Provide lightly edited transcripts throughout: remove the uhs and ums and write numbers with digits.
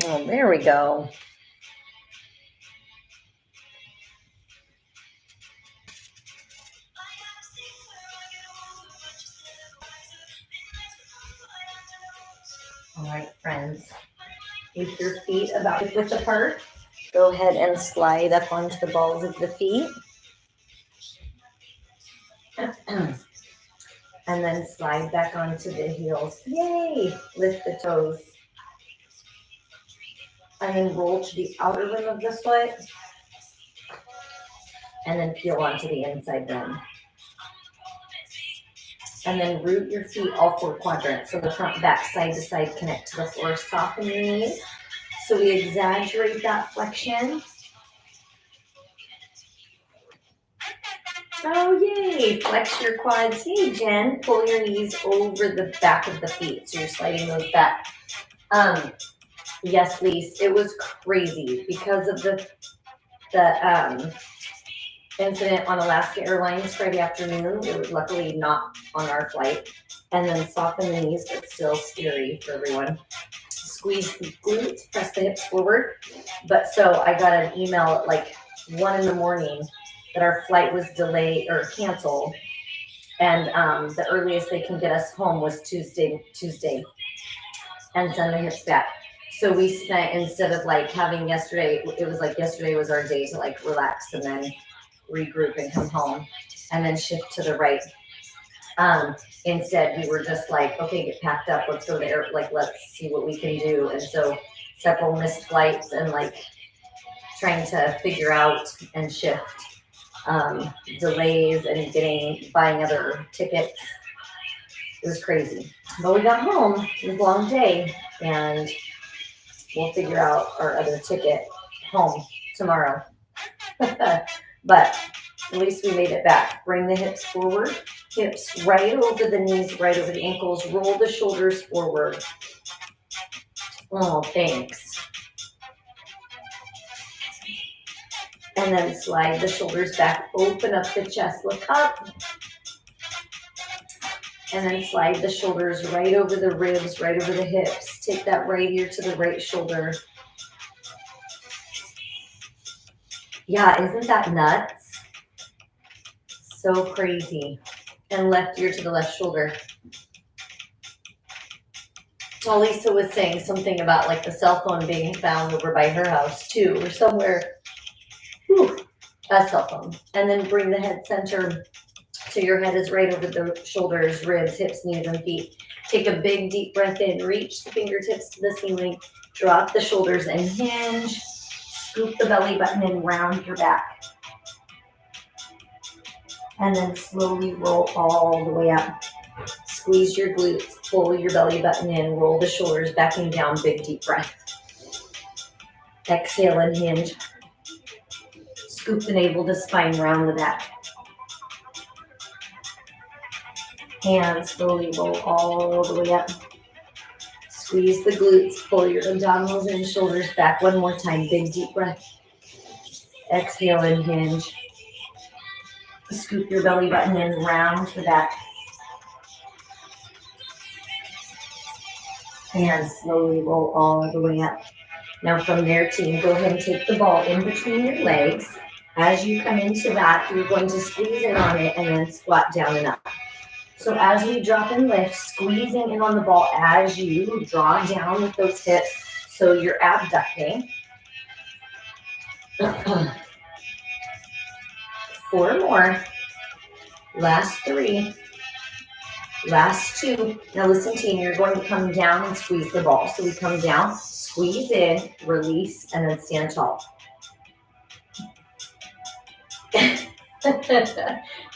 Oh, there we go. All right, friends. With your feet about hip width apart, go ahead and slide up onto the balls of the feet. And then slide back onto the heels. Yay! Lift the toes. And then roll to the outer rim of the foot. And then peel onto the inside rim. And then root your feet all four quadrants. So the front, back, side to side, connect to the floor. Soften your knees. So we exaggerate that flexion. Oh, yay. Flex your quads. Hey, Jen. Pull your knees over the back of the feet. So you're sliding those back. Yes, Lise. It was crazy because of the incident on Alaska Airlines Friday afternoon. It was luckily not on our flight. And then soften the knees, but still scary for everyone. Squeeze the glutes, press the hips forward. But so I got an email at like 1 a.m. that our flight was delayed or canceled. And the earliest they can get us home was Tuesday, and send the hips back. So we spent, instead of like having yesterday, it was like yesterday was our day to like relax and then regroup and come home and then shift to the right. Instead, we were just like, okay, get packed up. Let's go there. Like, let's see what we can do. And so several missed flights and like trying to figure out and shift delays and buying other tickets. It was crazy. But we got home. It was a long day. And we'll figure out our other ticket home tomorrow. But at least we made it back. Bring the hips forward. Hips right over the knees, right over the ankles. Roll the shoulders forward. Oh, thanks. And then slide the shoulders back. Open up the chest. Look up. And then slide the shoulders right over the ribs, right over the hips. Take that right ear to the right shoulder. Yeah, isn't that nuts? So crazy. And left ear to the left shoulder. Lisa was saying something about like the cell phone being found over by her house too, or somewhere. Whew, a cell phone. And then bring the head center so your head is right over the shoulders, ribs, hips, knees, and feet. Take a big deep breath in. Reach the fingertips to the ceiling. Drop the shoulders and hinge. Scoop the belly button and round your back. And then slowly roll all the way up. Squeeze your glutes, pull your belly button in, roll the shoulders back and down, big deep breath. Exhale and hinge. Scoop the navel to spine, round the back. Hands slowly roll all the way up. Squeeze the glutes, pull your abdominals and shoulders back. One more time, big deep breath. Exhale and hinge. Scoop your belly button in, round the back. Hands slowly roll all the way up. Now from there, team, go ahead and take the ball in between your legs. As you come into that, you're going to squeeze in on it and then squat down and up. So as we drop and lift, squeezing in on the ball as you draw down with those hips. So you're abducting. 4 more. Last 3. Last 2. Now listen, team, you're going to come down and squeeze the ball. So we come down, squeeze in, release, and then stand tall.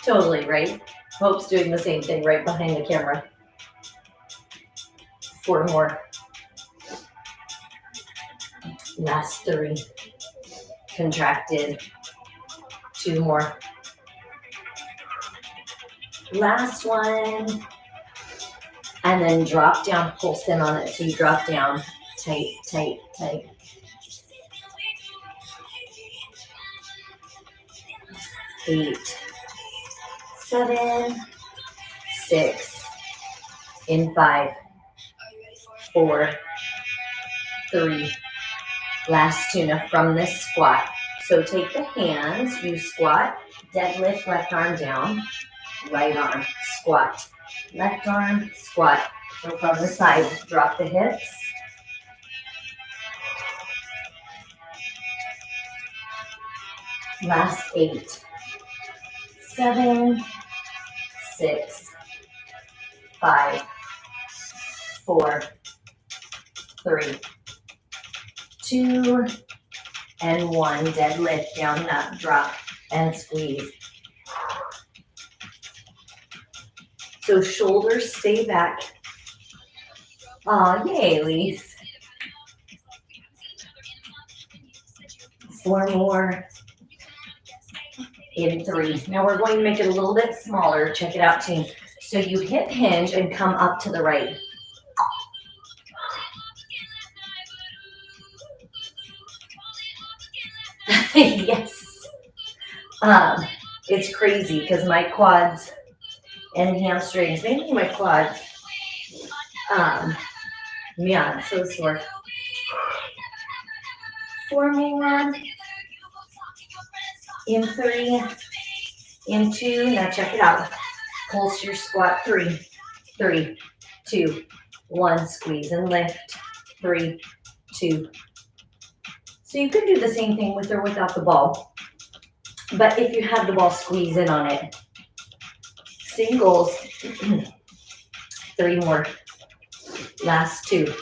Totally, right? Hope's doing the same thing right behind the camera. 4 more. Last 3. Contracted. 2 more. Last one. And then drop down, pulse in on it. So you drop down, tight, tight, tight. 8, 7, 6, in 5, 4, 3, Last two. Now from this squat. So take the hands, you squat, deadlift, left arm down, right arm, squat, left arm, squat. So from the side, drop the hips. Last 8, 7, 6, 5, 4, 3, 2, and 1. Deadlift, down and up, drop, and squeeze. So shoulders stay back. Aw, yay, Elise. 4 more. In 3. Now we're going to make it a little bit smaller. Check it out, team. So you hip hinge and come up to the right. Yes. It's crazy because my quads and hamstrings, mainly my quads, yeah, it's so sore. 4 more. In 3. In 2. Now check it out. Pulse your squat. 3, 3, 2, 1. Squeeze and lift. 3, 2. So you can do the same thing with or without the ball. But if you have the ball, squeeze in on it. Singles. 3 more. Last 2.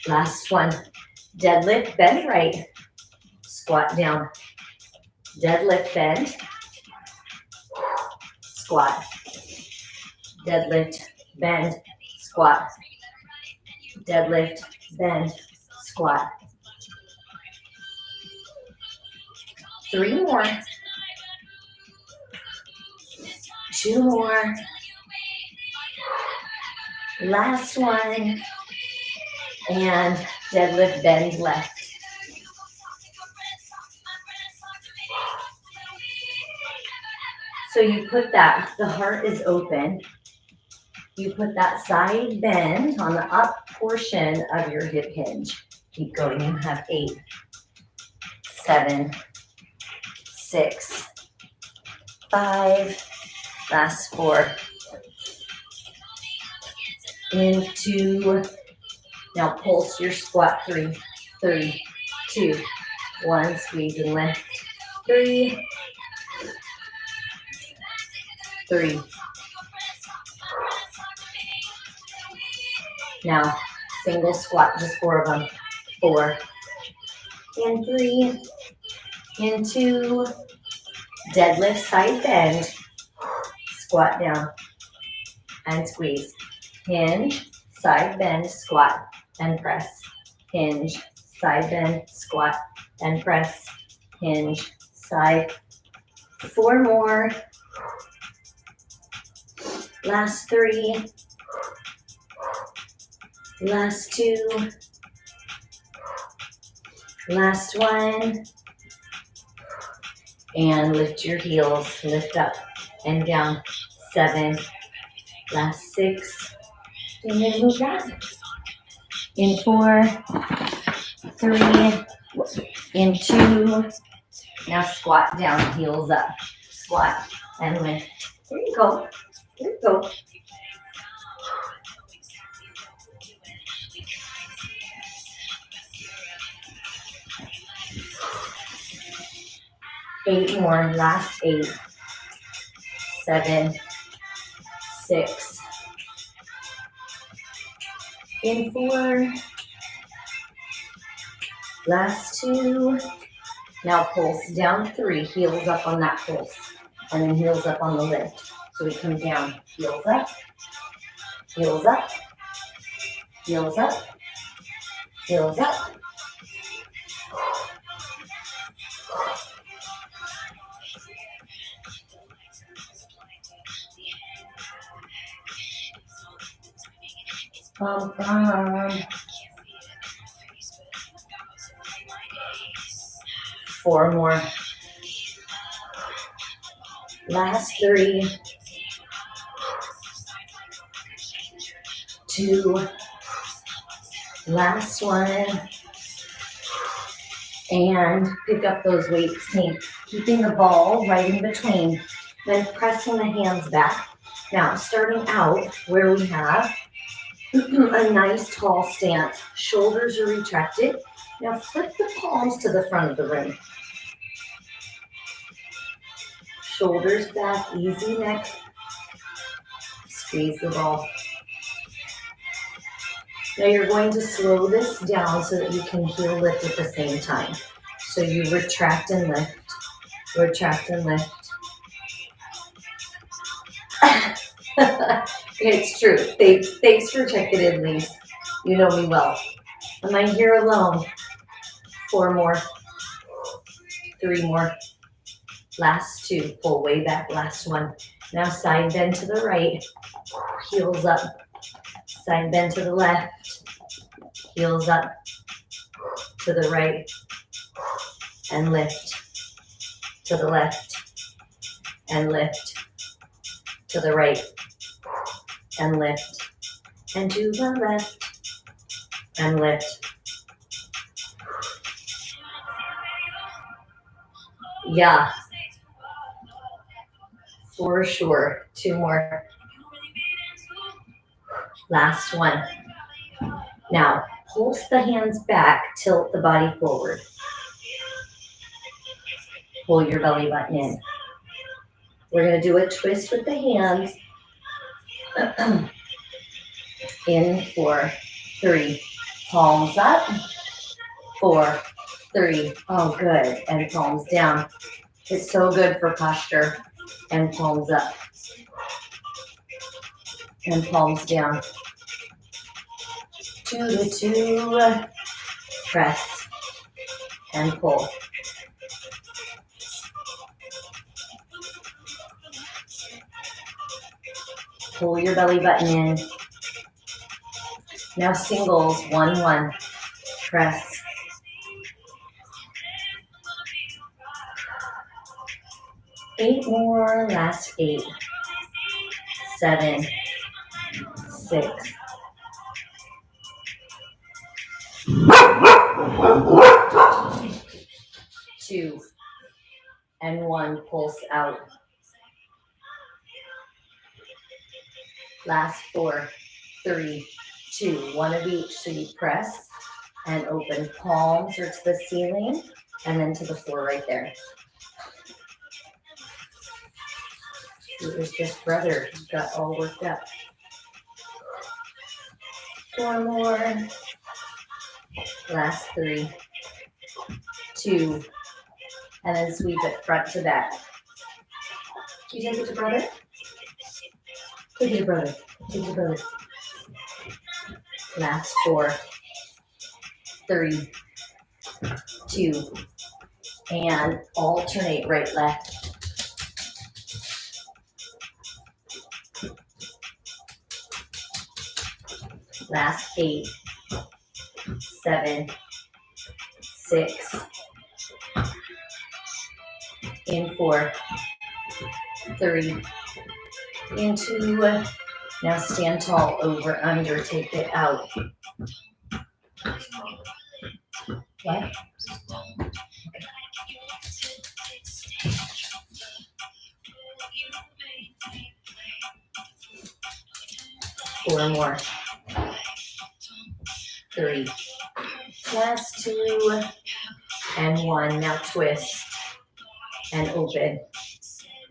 Last 1. Deadlift, bend right. Squat down. Deadlift, bend. Squat. Deadlift, bend, squat. Deadlift, bend, squat. 3 more. 2 more. Last 1. And deadlift, bend left. So you put that, the heart is open. You put that side bend on the up portion of your hip hinge. Keep going. You have 8, 7, 6, 5, last 4. Into, now pulse your squat. 3, 2, 1. Squeeze and lift. 3, 3. Now single squat, just 4 of them. 4. In 3. In 2. Deadlift, side bend. Squat down and squeeze. Hinge, side bend, squat and press. Hinge, side bend, squat and press. Hinge, side. 4 more. Last 3. Last 2. Last 1. And lift your heels. Lift up and down. 7. Last 6. And then move that. In 4. 3. In 2. Now squat down, heels up. Squat and lift. There you go. There you go. Eight more. Last 8. 7. 6. In 4. Last 2. Now pulse down 3. Heels up on that pulse. And then heels up on the lift. So we come down. Heels up. Heels up. Heels up. Heels up. Bum, bum. 4 more. Last 3. 2. Last 1. And pick up those weights, keeping the ball right in between. Then pressing the hands back. Now, starting out where we have a nice tall stance. Shoulders are retracted. Now flip the palms to the front of the ring. Shoulders back, easy neck. Squeeze the ball. Now you're going to slow this down so that you can heel lift at the same time. So you retract and lift, retract and lift. It's true. Thanks for checking in, Lise. You know me well. Am I here alone? 4 more. 3 more. Last 2. Pull way back. Last 1. Now side bend to the right. Heels up. Side bend to the left. Heels up. To the right. And lift. To the left. And lift. To the right. And lift. And to the left. And lift. Yeah. For sure. 2 more. Last 1. Now, pulse the hands back, tilt the body forward. Pull your belly button in. We're going to do a twist with the hands. In 4, 3. Palms up. 4, 3. Oh, good. And palms down. It's so good for posture. And palms up. And palms down. 2 to 2. Press. And pull. Pull your belly button in. Now singles, 1, 1. Press. 8 more, last 8. 7, 6. 2 and 1, pulse out. Last 4, 3, 2, 1 of each. So you press and open, palms or to the ceiling and then to the floor right there. It was just brother got all worked up. 4 more. Last 3, 2, and then sweep it front to back. You take it to brother? Take it to brother. Take it to brother. Last 4, 3, 2, and alternate right, left. Last 8, 7, 6, in 4, 3, in 2. Now stand tall, over, under, take it out. What? Four more. 3. Last 2 and 1. Now twist and open.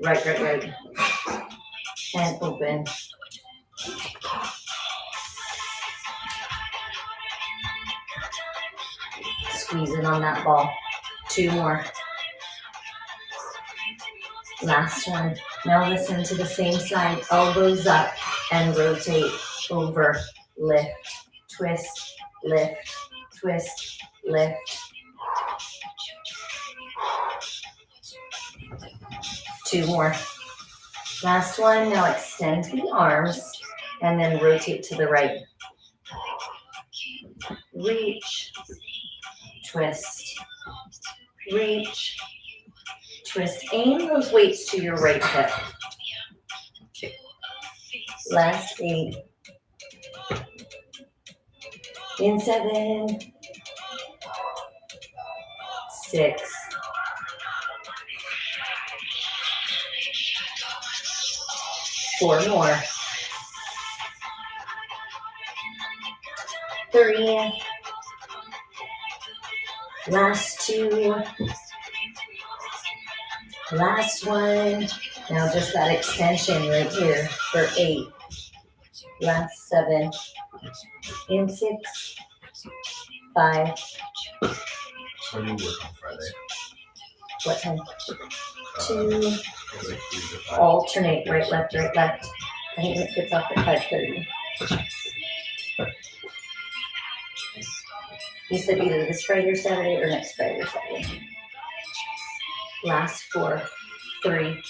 Right, right, right. And open. Squeeze in on that ball. 2 more. Last one. Now listen to the same side. Elbows up and rotate. Over. Lift. Twist. Lift. Twist. Lift. 2 more. Last one. Now extend the arms and then rotate to the right. Reach. Twist. Reach. Twist. Aim those weights to your right hip. Last 8. In 7, 6. 4 more. 3. Last 2. Last 1. Now just that extension right here for 8. Last 7. In 6. 5. So you work on Friday. What time? 2. Alternate, right, left, right, left. I think it gets off at 5:30. You said either this Friday or Saturday or next Friday or Saturday. Last 4, 3,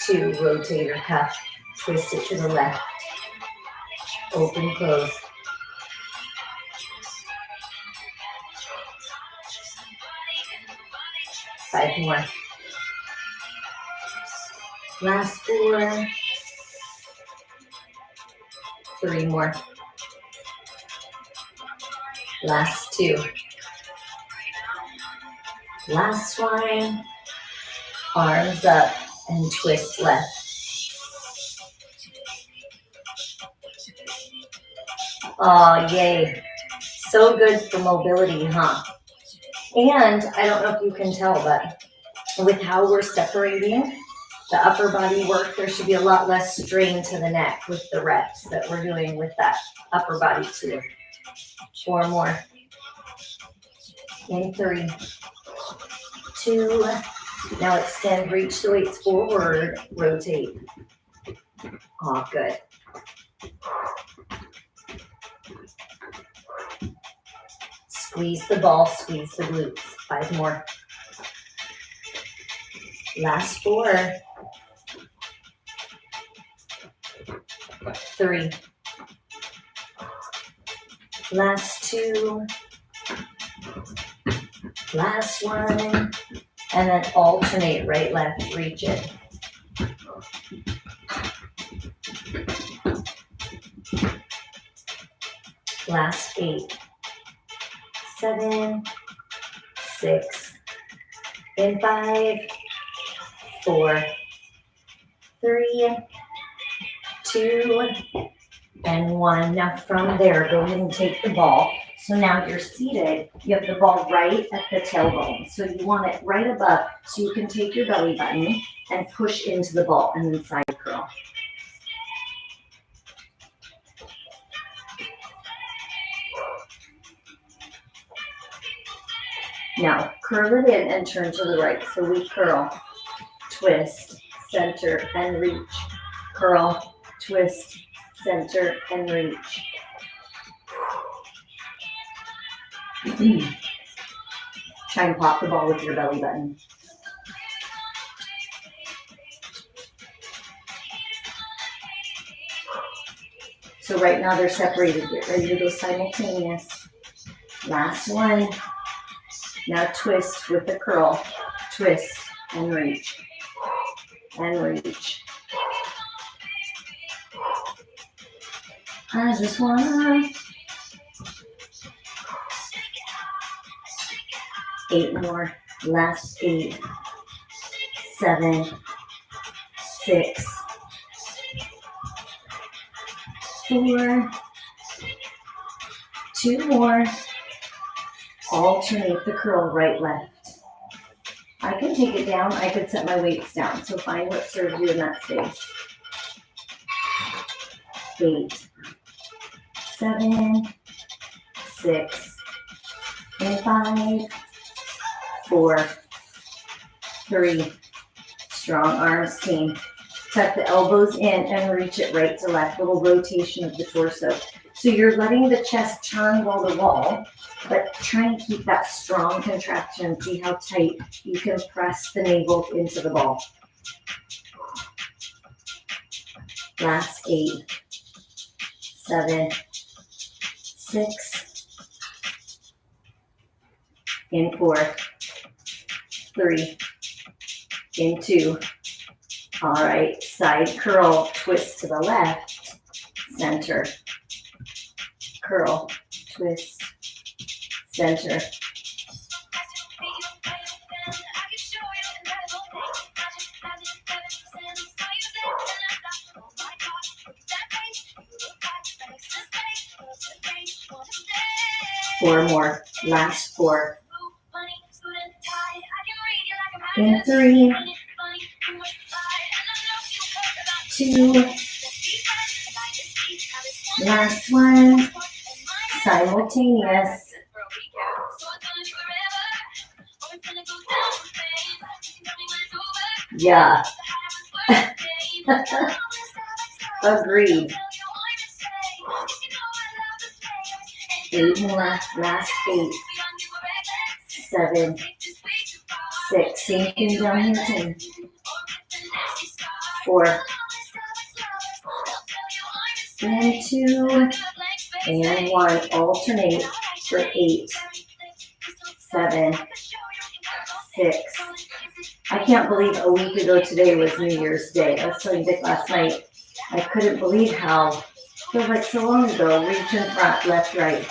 2, rotator cuff. Twist it to the left. Open, close. 5 more. Last 4. 3 more. Last 2. Last 1. Arms up and twist left. Oh, yay. So good for mobility, huh? And I don't know if you can tell, but with how we're separating the upper body work, there should be a lot less strain to the neck with the reps that we're doing with that upper body too. 4 more. In 3, 2. Now extend, reach the weights forward, rotate. Oh, good. Squeeze the ball, squeeze the glutes. 5 more. Last 4. 3. Last 2. Last 1. And then alternate right, left, reach it. Last 8. 7. 6. In 5. 4. 3. 2. And 1. Now from there, go ahead and take the ball. So now you're seated. You have the ball right at the tailbone. So you want it right above so you can take your belly button and push into the ball and then side curl. Now curl it in and turn to the right. So we curl, twist, center, and reach. Curl, twist, center, and reach. Try and pop the ball with your belly button. So right now they're separated. Get ready to go simultaneous. Last 1. Now twist with the curl. Twist and reach. And reach. I just wanna. 8 more. Last 8. 7. 6. 4. 2 more. Alternate the curl right, left. I can take it down. I could set my weights down. So find what serves you in that space. 8. 7. 6. And 5. 4. 3. Strong arms, team. Tuck the elbows in and reach it right to left. Little rotation of the torso. So you're letting the chest turn wall to wall, but try and keep that strong contraction. See how tight you can press the navel into the ball. Last 8. 7. 6. In 4. 3. In 2. All right, side curl, twist to the left, center, curl, twist, center. 4 more. Last 4. And 3, 2, last one. Simultaneous. Yeah. Agreed. 8 more. Last 8. 7, 6. Same thing down here. 10. 4. And 2. And 1. Alternate for 8. 7, 6. I can't believe a week ago today was New Year's Day. I was telling Dick last night, I couldn't believe how it feels like so long ago. Reach in front, left, right.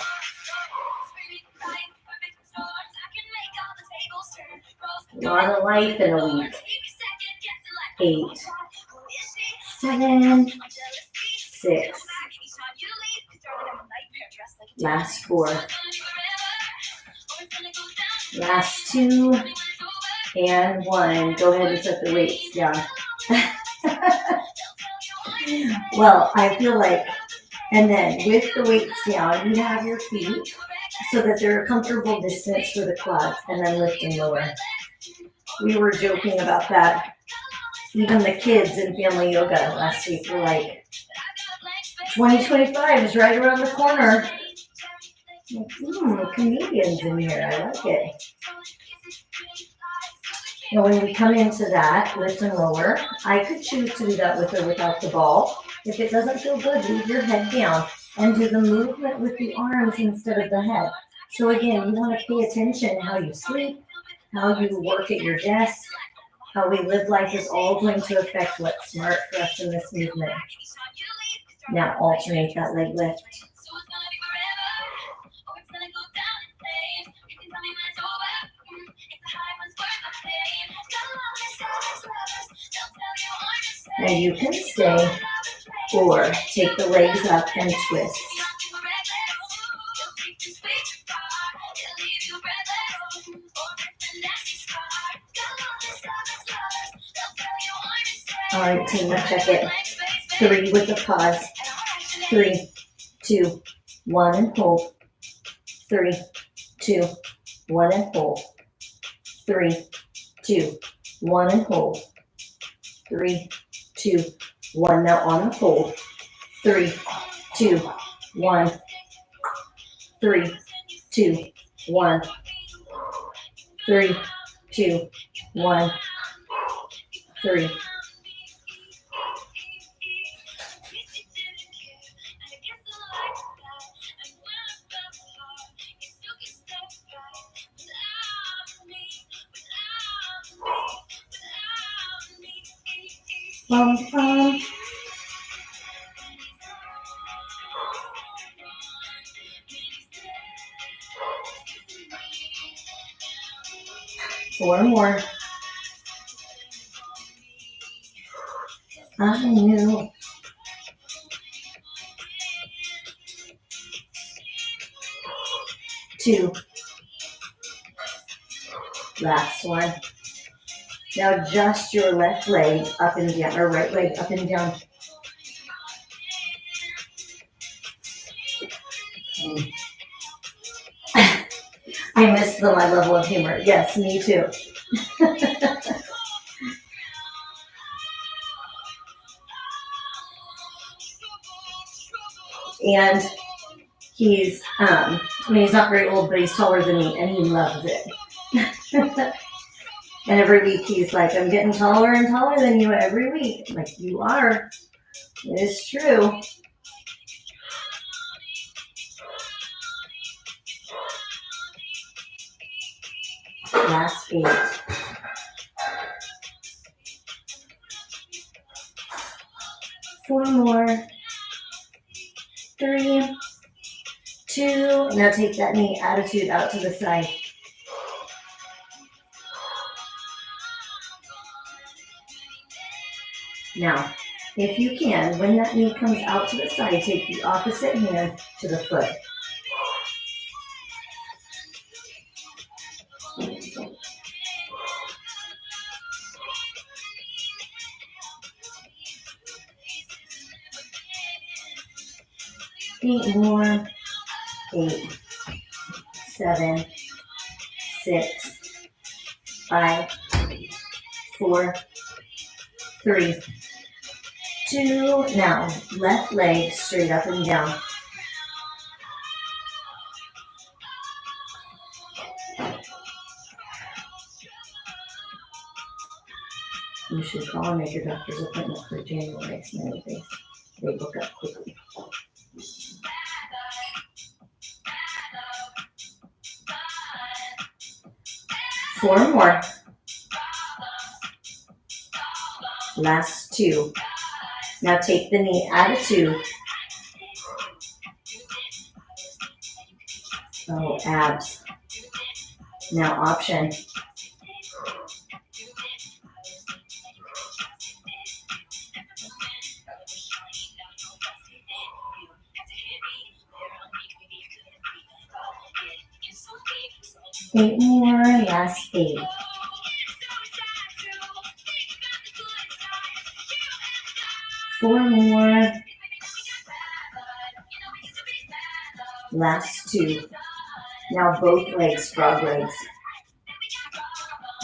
A lot of life in a week. 8, 7, 6. Last 4. Last 2. And 1. Go ahead and set the weights down. Well, I feel like, and then with the weights down, you have your feet so that they're a comfortable distance for the quads, and then lift and lower. We were joking about that. Even the kids in family yoga last week were like, 2025 is right around the corner. Like, comedians in here. I like it. Now, when we come into that, lift and lower, I could choose to do that with or without the ball. If it doesn't feel good, leave your head down and do the movement with the arms instead of the head. So again, you want to pay attention how you sleep, how you work at your desk, how we live life is all going to affect what's smart for us in this movement. Now alternate that leg lift. Now you can stay or take the legs up and twist. All right, team, let's check it. 3 with a pause. 3, 2, 1, and hold. 3, 2, 1, and hold. 3, 2, 1, and hold. 3, 2, 1. Now on the hold. 3, 2, 1. 3, 2, 1. 3, 2, 1. 3. Bum, bum. 4 more. I knew. 2. Last one. Now just your left leg up and down, or right leg up and down. I missed my level of humor. Yes, me too. And he's, he's not very old, but he's taller than me, and he loves it. And every week he's like, I'm getting taller and taller than you every week. I'm like, you are. It is true. Last 8. 4 more. 3, 2. Now take that knee attitude out to the side. Now, if you can, when that knee comes out to the side, take the opposite hand to the foot. 8 more. 8, 7, 6, 5, 4, 3, 2. Now, left leg straight up and down. You should call and make your doctor's appointment for January. Smiley face. They book up quickly. 4 more. Last 2. Now take the knee out of 2. Oh, abs. Now option. Eight more, last 8. Four more. Last 2. Now both legs, frog legs.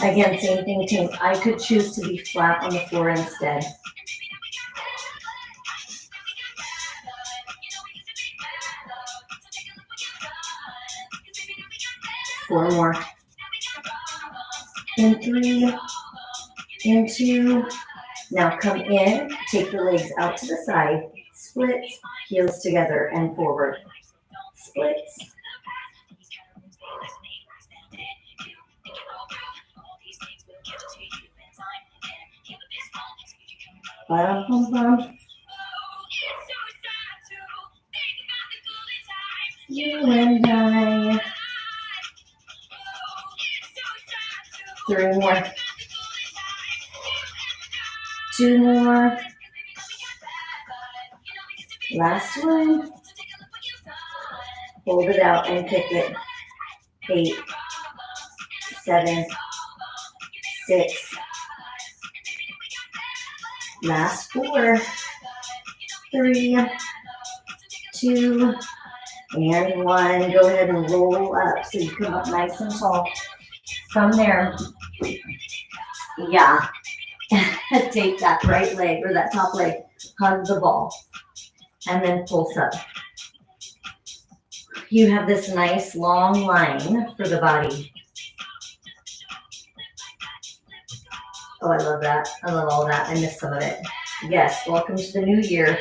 Again, same thing, team. I could choose to be flat on the floor instead. Four more. In 3, in 2. Now come in, take the legs out to the side, splits, heels together and forward. Splits. Bum. You and I. 3 more. 2 more. Last one. Hold it out and kick it. 8, 7, 6. Last 4. 3, 2, and 1. Go ahead and roll up so you come up nice and tall. From there, yeah, take that right leg or that top leg, hug the ball, and then pulse up. You have this nice long line for the body. Oh, I love that. I love all that. I missed some of it. Yes, welcome to the new year,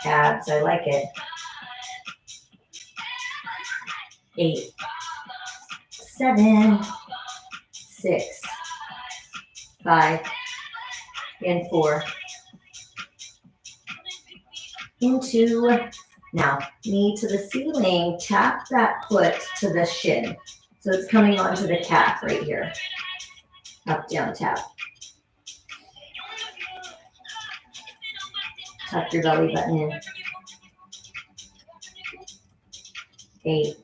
abs. I like it. 8, 7, 6, 5, and 4, and 2. Now, knee to the ceiling, tap that foot to the shin. So it's coming onto the calf right here. Up, down, tap. Tuck your belly button in. 8,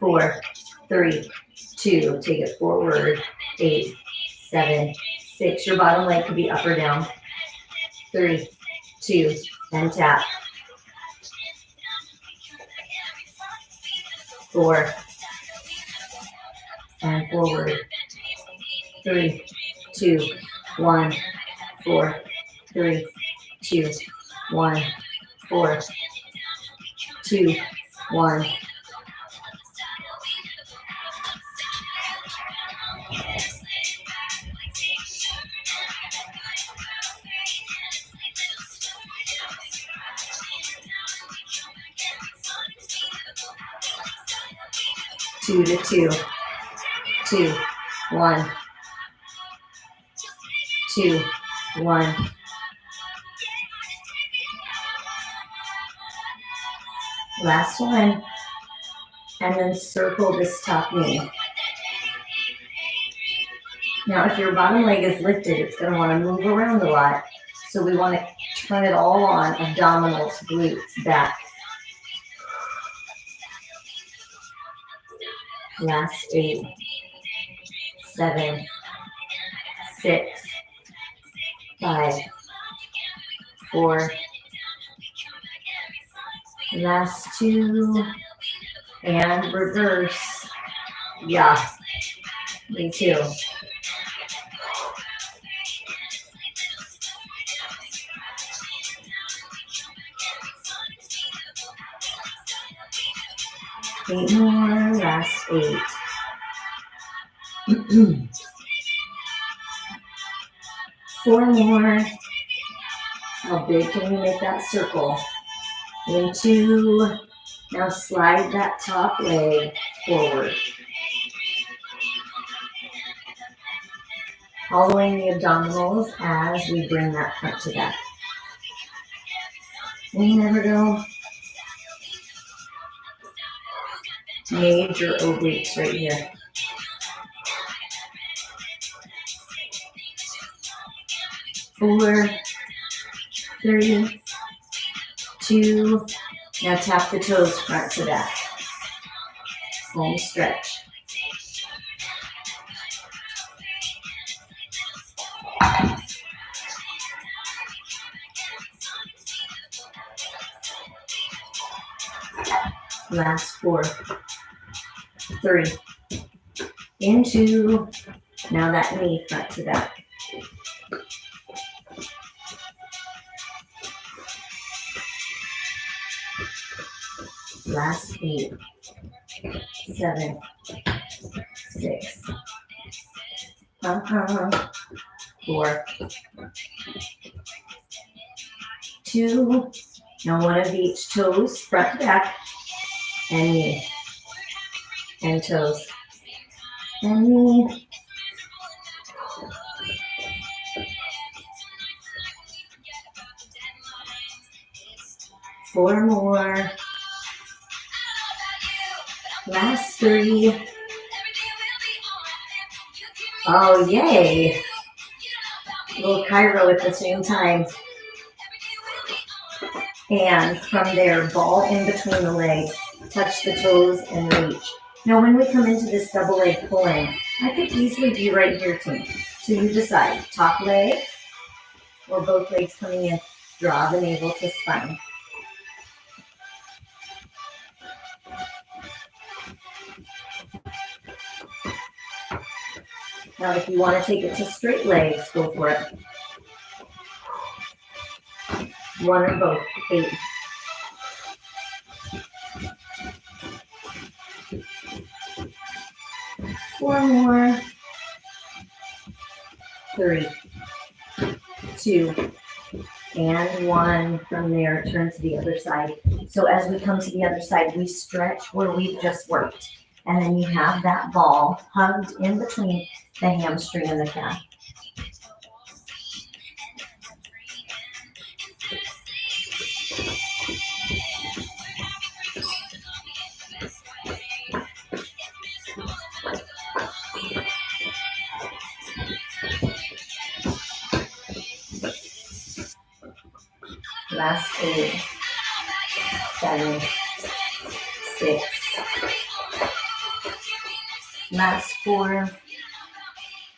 4, 3, 2. Take it forward. 8, 7, 6. Your bottom leg could be up or down. 3, 2, and tap. 4, and forward. 3, 2, 1. 4, 3, 2, 1. 4, 2, 1. Two to 2. 2, 1. 2, 1. Last one. And then circle this top knee. Now, if your bottom leg is lifted, it's going to want to move around a lot. So we want to turn it all on, abdominals, glutes, back. Last 8, 7, 6, 5, 4, Last two. And reverse. Yeah, me too. Eight more, last eight. Four more. How big can you make that circle? Into. Now slide that top leg forward. Following the abdominals as we bring that front to back. We never go. Major obliques right here. 4, 3, 2. Now tap the toes front to back. Home stretch. Last 4, 3. Into. Now that knee front to back. Last 8, 7, 6. 4, 2. Now one of each, toes front to back, and knee, and toes, and knee. Four more. Last 3. Oh, yay. A little Cairo at the same time. And from there, ball in between the legs. Touch the toes and reach. Now, when we come into this double leg pull-in, I could easily be right here too. So you decide, top leg or both legs coming in. Draw the navel to spine. Now, if you want to take it to straight legs, go for it. One or both. 8. 4 more. 3, 2, and 1. From there, turn to the other side. So as we come to the other side, we stretch where we've just worked. And then you have that ball hugged in between the hamstring and the calf. Last 8, 7, 6. Last 4,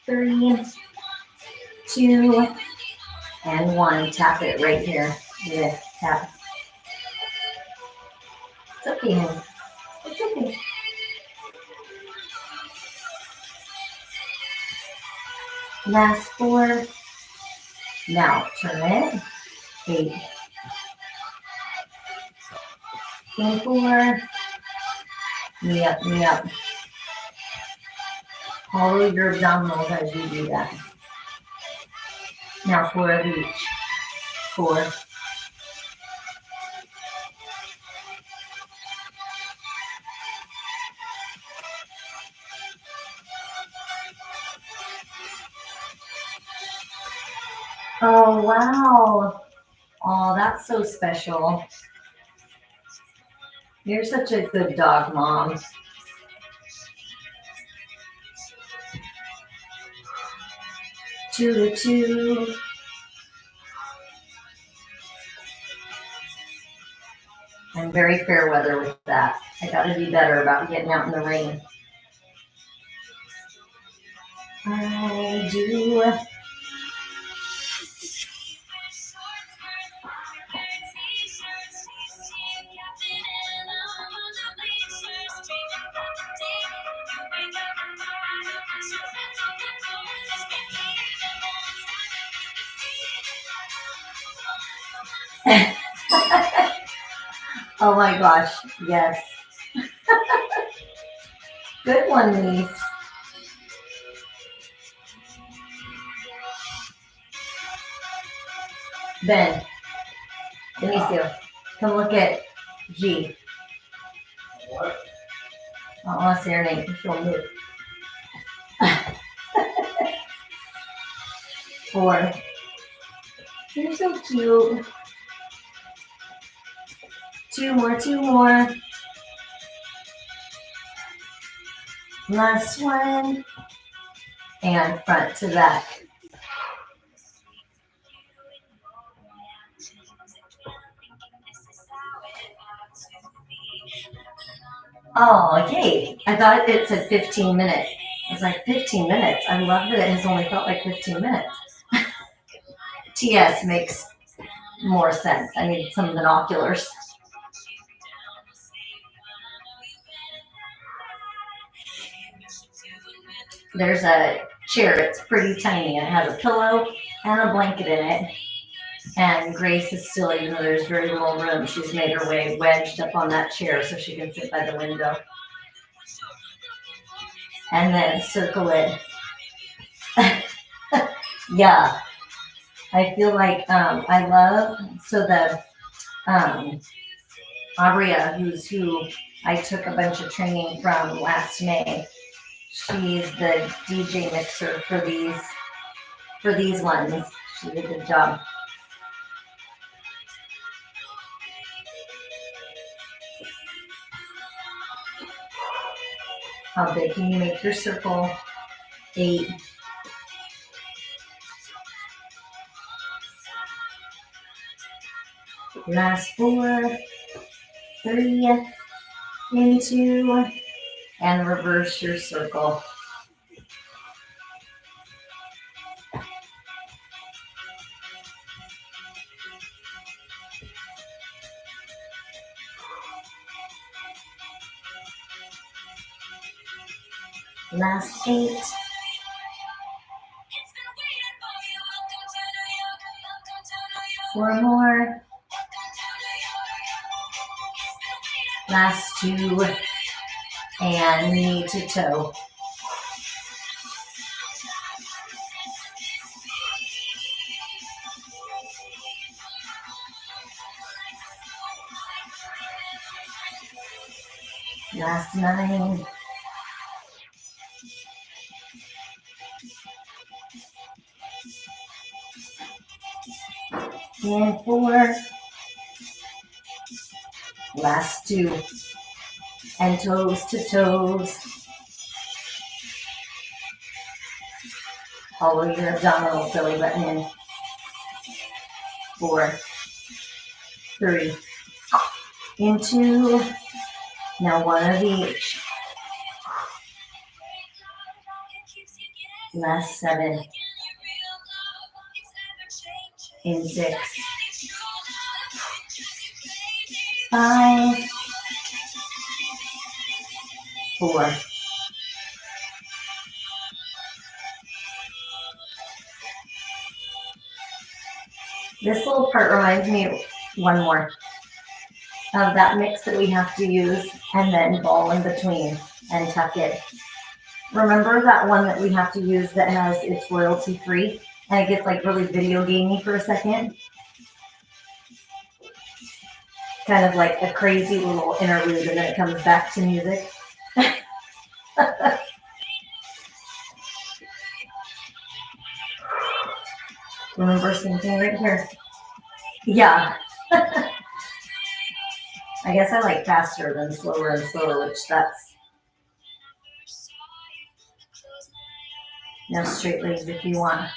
3, 2, and 1. Tap it right here. Lift, tap. It's okay, honey. It's okay. Last 4. Now turn it. 8. And 4. Knee up, knee up. Follow your abdominals as you do that. Now 4 of each. 4. Oh, wow. Oh, that's so special. You're such a good dog, Mom. Two to two. I'm very fair weather with that. I gotta be better about getting out in the rain. I do. Oh my gosh, yes. Good one, niece. Ben, Benicio, come look at G. What? I don't want to say her name because she'll move. 4. You're so cute. 2 more, 2 more. Last one. And front to back. Oh, yay. I thought it said 15 minutes. I was like, 15 minutes? I love that it has only felt like 15 minutes. TS makes more sense. I need some binoculars. There's a chair. It's pretty tiny. It has a pillow and a blanket in it. And Grace is still, even though there's very little room, she's made her way wedged up on that chair so she can sit by the window. And then circle it. Yeah. I feel like I love, so the Abria, who I took a bunch of training from last May, she's the DJ mixer for these ones. She did a good job. How big can you make your circle? 8. Last 4, 3, into, and reverse your circle. Last 8. Four more. Last 2. And knee to toe. Last 9. And 4. Last 2. And toes to toes. Follow your abdominal belly button in. 4, 3, into. Now one of each. Last 7. In 6. 5. 4. This little part reminds me of one more of that mix that we have to use and then ball in between and tuck it. Remember that one that we have to use that has it's royalty free and it gets like really video gamey for a second? Kind of like a crazy little interlude and then it comes back to music. Remember something right here? Yeah. I guess I like faster than slower and slower, which that's no straight legs if you want.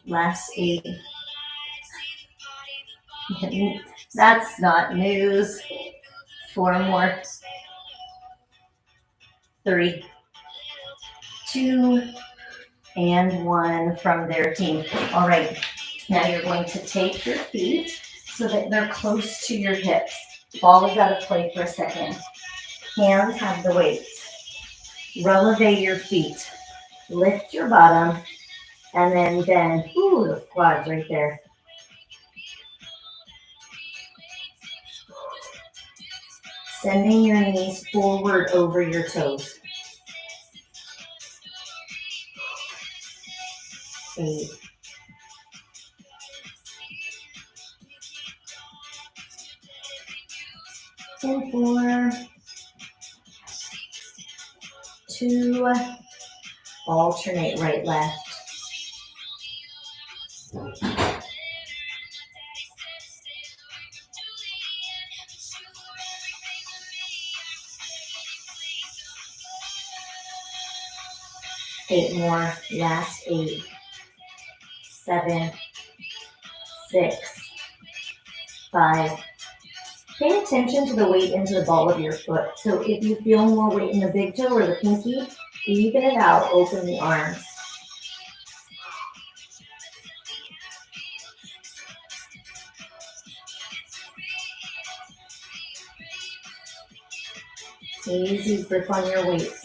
Last 8. That's not news. 4 more. 3, 2, and 1 from their team. All right, now you're going to take your feet so that they're close to your hips. Ball is out of play for a second. Hands have the weights. Releve your feet. Lift your bottom And then bend. Ooh, the quads right there. Sending your knees forward over your toes. 8. 4, 2, alternate right, left. 8 more, last 8, 7, 6, 5. Pay attention to the weight into the ball of your foot. So if you feel more weight in the big toe or the pinky, even it out, open the arms. Easy grip on your weights.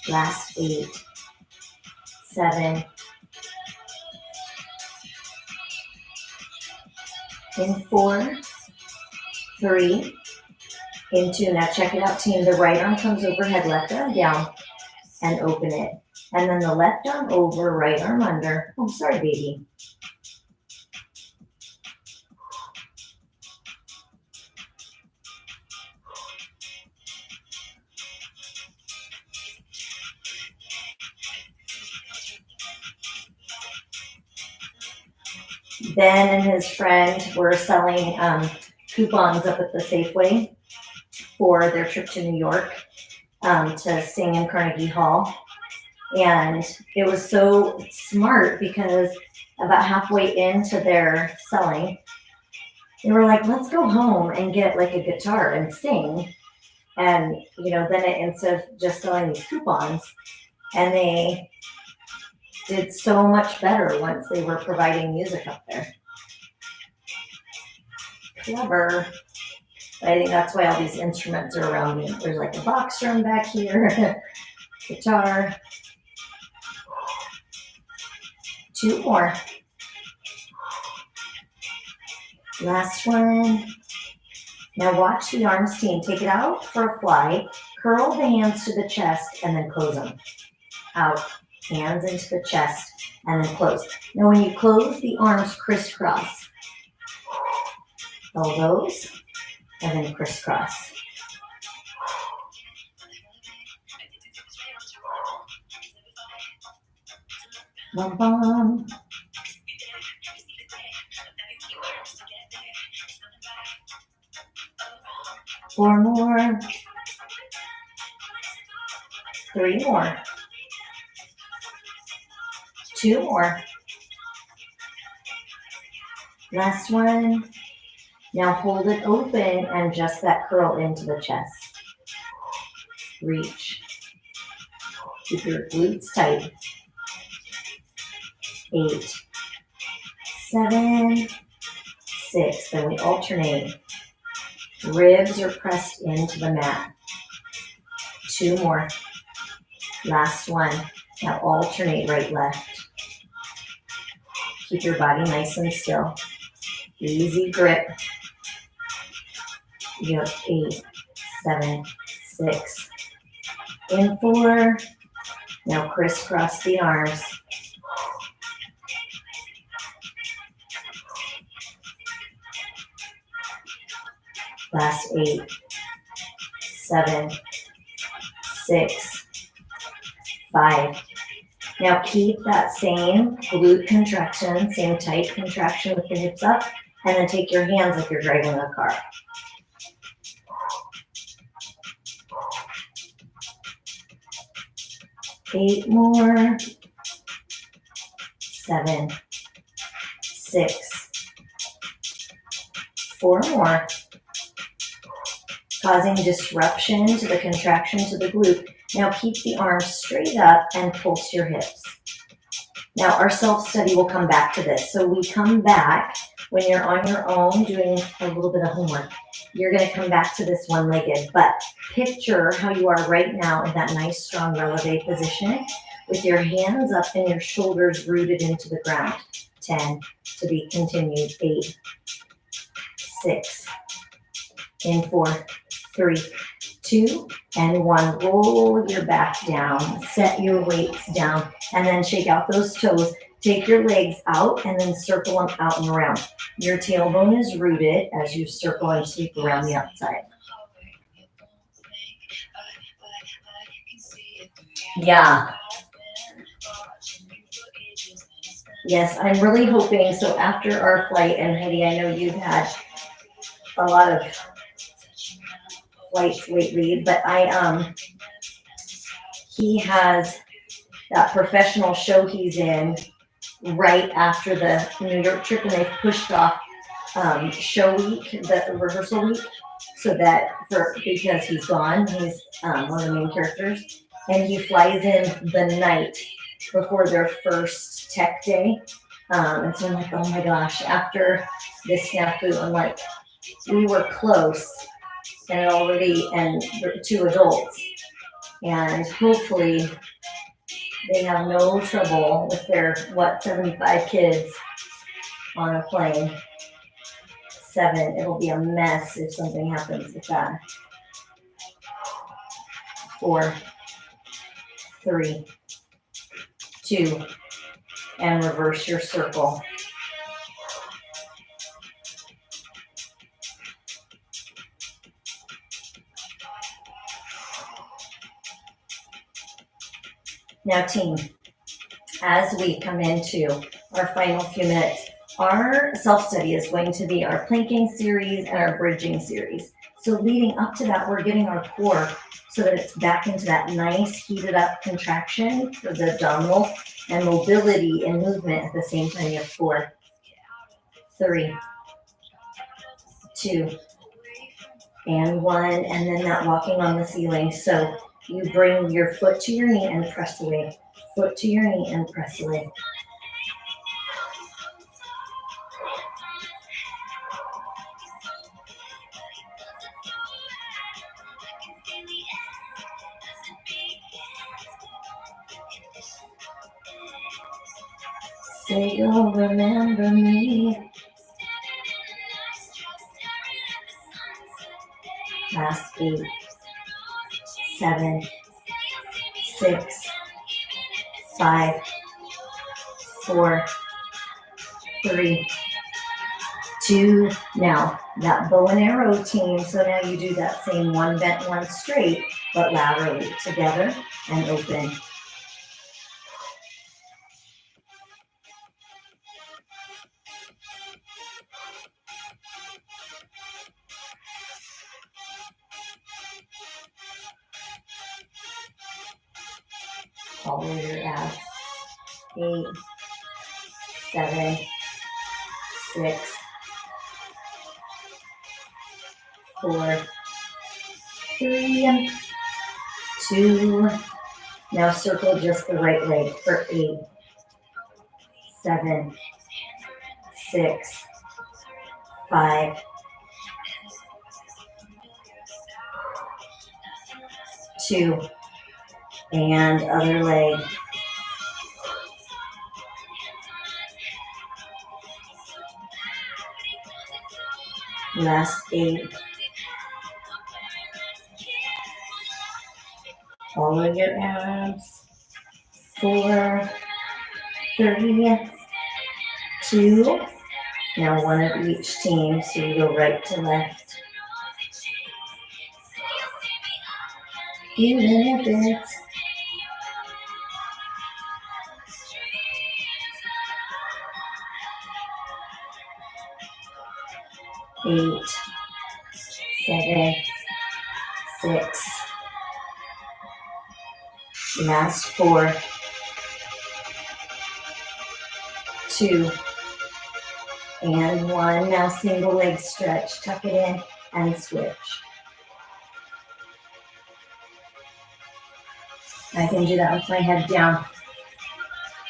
Last 8, 7, in 4, 3, in 2. Now check it out, team. The right arm comes overhead, left arm down, and open it. And then the left arm over, right arm under. Oh, sorry, baby. Ben and his friend were selling coupons up at the Safeway for their trip to New York to sing in Carnegie Hall. And it was so smart because about halfway into their selling, they were like, let's go home and get like a guitar and sing. And, then instead of just selling these coupons, and they did so much better once they were providing music up there. Clever. I think that's why all these instruments are around me. There's like a box drum back here, guitar. 2 more. Last one. Now watch the arms, team. Take it out for a fly. Curl the hands to the chest and then close them. Out. Hands into the chest and then close. Now when you close, the arms crisscross. Elbows and then crisscross. Bum, bum. Four more. 3 more. 2 more. Last one. Now hold it open and just that curl into the chest. Reach. Keep your glutes tight. 8, 7, 6. Then we alternate. Ribs are pressed into the mat. 2 more. Last one. Now alternate right, left. Keep your body nice and still. Easy grip. You have 8, 7, 6. In 4. Now crisscross the arms. Last 8, 7, 6, 5. Now keep that same glute contraction, same tight contraction with the hips up, and then take your hands like you're driving a car. Eight more. 7, 6. 4 more. Causing disruption to the contraction to the glute. Now keep the arms straight up and pulse your hips. Now our self-study will come back to this. So we come back when you're on your own doing a little bit of homework. You're going to come back to this one-legged, but picture how you are right now in that nice strong releve position with your hands up and your shoulders rooted into the ground. 10, to be continued. 8, 6, in 4, 3, 2, and 1. Roll your back down, set your weights down, and then shake out those toes. Take your legs out and then circle them out and around. Your tailbone is rooted as you circle and sweep around the outside. Yeah. Yes, I'm really hoping, so after our flight, and Heidi, I know you've had a lot of flights lately, but he has that professional show he's in right after the New York trip, and they've pushed off show week, the rehearsal week, so that because he's gone, he's one of the main characters, and he flies in the night before their first tech day. And so I'm like, oh my gosh, after this snafu, I'm like, we were close and two adults, and hopefully they have no trouble with their 75 kids on a plane. 7, it'll be a mess if something happens with that. 4, 3, 2, and reverse your circle. Now team, as we come into our final few minutes, our self-study is going to be our planking series and our bridging series. So leading up to that, we're getting our core so that it's back into that nice heated up contraction for the abdominal and mobility and movement at the same time. You have 4, 3, 2, and 1, and then that walking on the ceiling. So you bring your foot to your knee and press away. Foot to your knee and press away. Say you'll remember me. Last 8, 7, 6, 5, 4, 3, 2. Now that bow and arrow team. So now you do that same one bent, one straight, but laterally together and open. Follow your abs. 8, 7, 6, 4, 3, 2. Now circle just the right leg for 8, 7, 6, 5, 2, and other leg. Last 8. Follow your abs. 4, 3, 2. Now one of each team, so you go right to left. Even if it's 8, 7, 6. Last 4, 2, and 1. Now single leg stretch. Tuck it in and switch. I can do that with my head down.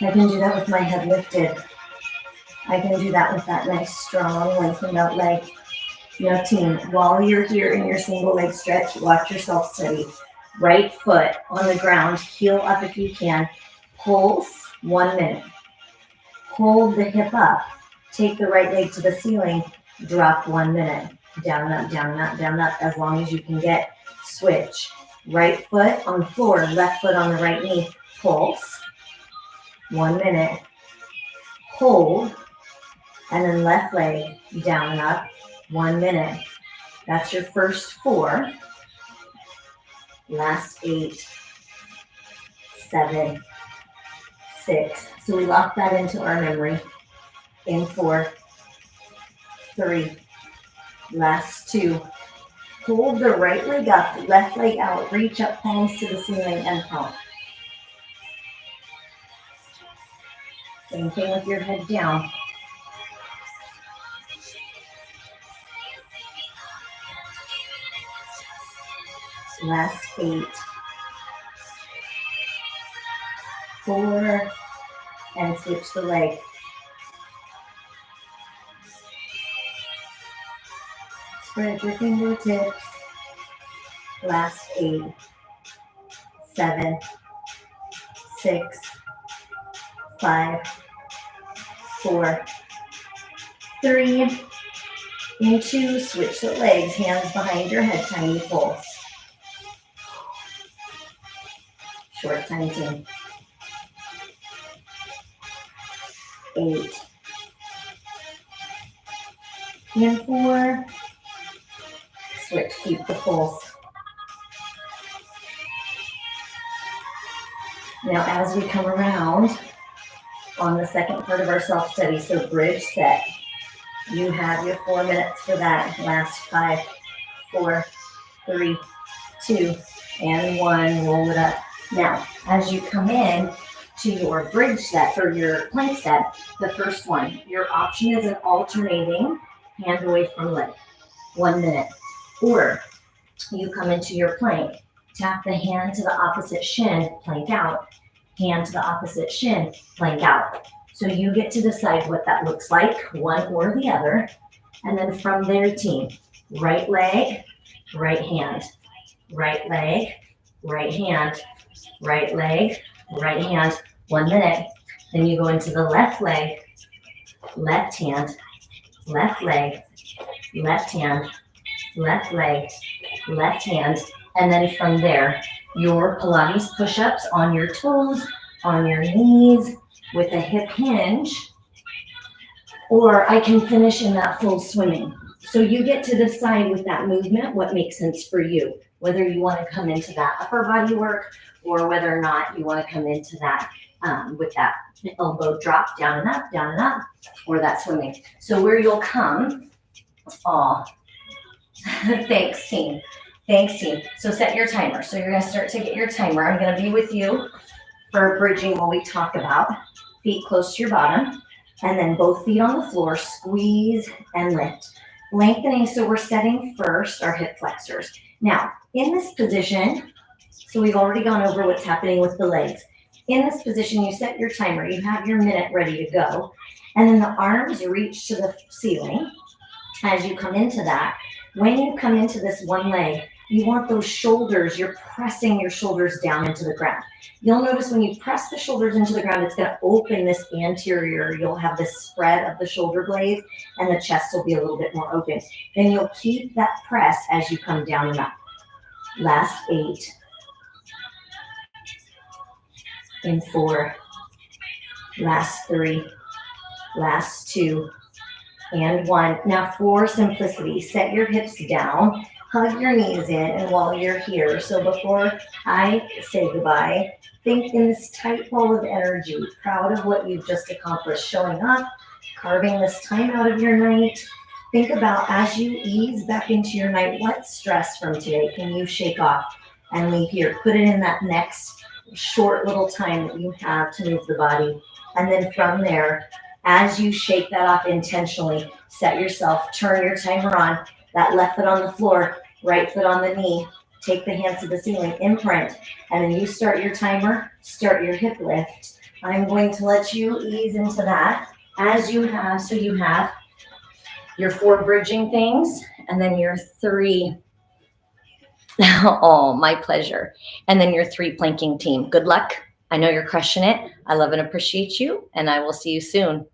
I can do that with my head lifted. I can do that with that nice strong lengthened out leg. Now team, while you're here in your single leg stretch, watch yourself steady. Right foot on the ground, heel up if you can. Pulse, 1 minute. Hold the hip up. Take the right leg to the ceiling. Drop 1 minute. Down, up, down, up, down, up, as long as you can get. Switch. Right foot on the floor, left foot on the right knee. Pulse. 1 minute. Hold. And then left leg down and up. 1 minute. That's your first 4. Last 8, 7, 6. So we lock that into our memory. In 4, 3, last 2. Hold the right leg up, left leg out. Reach up, palms to the ceiling and pump. Same thing with your head down. Last 8, 4, and switch the leg. Spread your fingertips. Last 8, 7, 6, 5, 4, 3, and 2. Switch the legs, hands behind your head, tiny pulse. Short time team. 8 and 4. Switch, keep the pulse. Now as we come around on the second part of our self-study, so bridge set, you have your 4 minutes for that. Last 5, 4, 3, 2, and 1. Roll it up. Now, as you come in to your bridge set or your plank set, the first one, your option is an alternating hand away from leg. 1 minute. Or you come into your plank, tap the hand to the opposite shin, plank out. Hand to the opposite shin, plank out. So you get to decide what that looks like, one or the other. And then from there, team, right leg, right hand, right leg, right hand, right leg, right hand. 1 minute. Then you go into the left leg, left hand, left leg, left hand, left leg, left hand. And then from there, your Pilates push-ups on your toes, on your knees, with a hip hinge. Or I can finish in that full swimming. So you get to decide with that movement what makes sense for you, whether you want to come into that upper body work or whether or not you want to come into that with that elbow drop down and up, or that swimming. So where you'll come, thanks team. Thanks team. So set your timer. So you're going to start to get your timer. I'm going to be with you for bridging while we talk about feet close to your bottom. And then both feet on the floor, squeeze and lift. Lengthening, so we're setting first our hip flexors. Now, in this position, so we've already gone over what's happening with the legs. In this position, you set your timer. You have your minute ready to go. And then the arms reach to the ceiling as you come into that. When you come into this one leg, you want those shoulders, you're pressing your shoulders down into the ground. You'll notice when you press the shoulders into the ground, it's going to open this anterior. You'll have this spread of the shoulder blades and the chest will be a little bit more open. Then you'll keep that press as you come down and up. Last 8. In 4. Last 3. Last 2. And 1. Now for simplicity, set your hips down, hug your knees in, and while you're here, so before I say goodbye, think in this tight ball of energy, proud of what you've just accomplished, showing up, carving this time out of your night. Think about as you ease back into your night, what stress from today can you shake off and leave here? Put it in that next short little time that you have to move the body. And then from there, as you shake that off intentionally, set yourself, turn your timer on, that left foot on the floor, right foot on the knee, take the hands to the ceiling, imprint, and then you start your timer, start your hip lift. I'm going to let you ease into that as you have, so you have your 4 bridging things, and then your 3, oh, my pleasure, and then your 3 planking team. Good luck. I know you're crushing it. I love and appreciate you, and I will see you soon.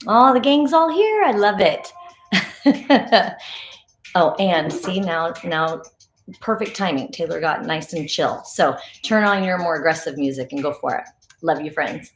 Oh, the gang's all here. I love it. Oh, and see now perfect timing. Taylor got nice and chill. So turn on your more aggressive music and go for it. Love you, friends.